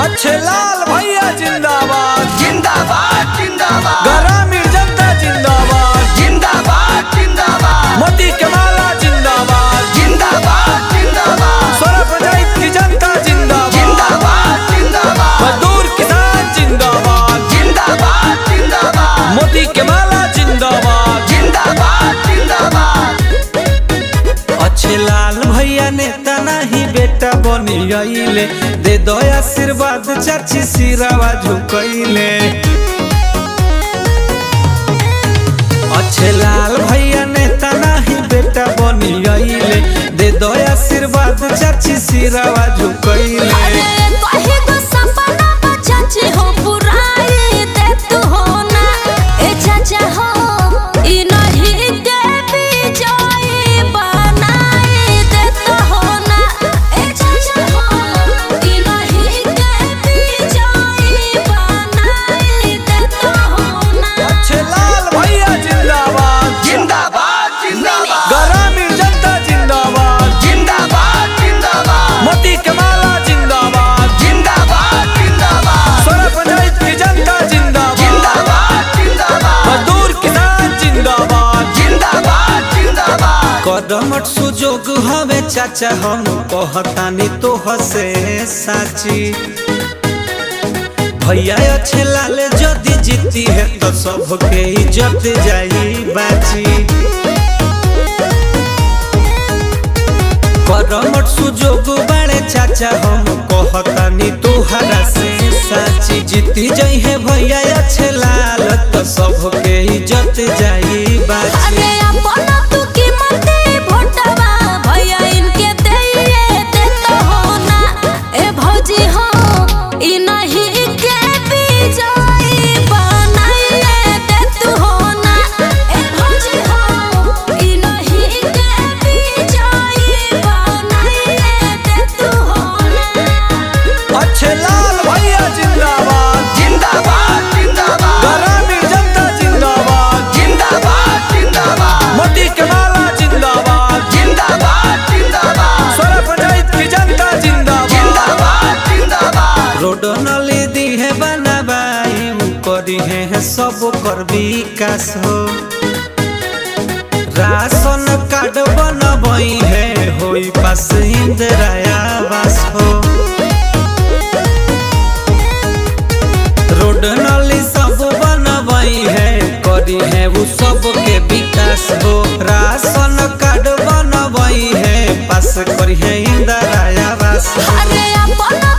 अच्छे लाल भैया जिंदाबाद जिंदाबाद जिंदाबाद। ग्रामीण जनता जिंदाबाद जिंदाबाद जिंदाबाद। मोती के माला जिंदाबाद जिंदाबाद जिंदाबाद। सोलह पंचायत की जनता जिंदाबाद जिंदाबाद जिंदाबाद। मजदूर किसान जिंदाबाद जिंदाबाद जिंदाबाद। मोती के माला जिंदाबाद जिंदाबाद जिंदाबाद। अच्छे लाल भैया नेता नहीं बेटा बनी गईले, दे दो आशीर्वाद चाची सिरावा झुकैले। अच्छे लाल भैया नेता नहीं बेटा बनी गईले, दे दो आशीर्वाद चाची सिरावा झुकैले। ग्रामीण जनता जिंदाबाद जिंदाबाद जिंदाबाद। मोती के माला जिंदाबाद जिंदाबाद जिंदाबाद। सोलह पंचायत की जनता जिंदाबाद जिंदाबाद जिंदाबाद। मजदूर किसान जिंदाबाद जिंदाबाद जिंदाबाद। कदमट सुजोग हवे चाचा हम कहतानी तो हसे साची। भैया अच्छे लाल जदी जीती है तो सबके इज्जत जाई बाची। करमट सुजोग बाड़े चाचा हम कहतानी तुहरा से साची। जीती जाई है भैया अच्छे लाल तो सबके इज्जत जाई बाची। अच्छे लाल भैया जिंदाबाद जिंदाबाद जिंदाबाद। ग्रामीण जनता जिंदाबाद जिंदाबाद जिंदाबाद। मोती के माला जिंदाबाद जिंदाबाद जिंदाबाद। सोलह पंचायत की जनता जिंदाबाद जिंदाबाद जिंदाबाद। रोड नली दी है बनाबाई करी है सब कर विकास हो। राशन कार्ड बनबई है होई पास इंदिरा आवास हो। रोड नली सब बनबई है करी है वो सबके विकास हो। राशन कार्ड बनबई है पास करी है इंदिरा आवास हो।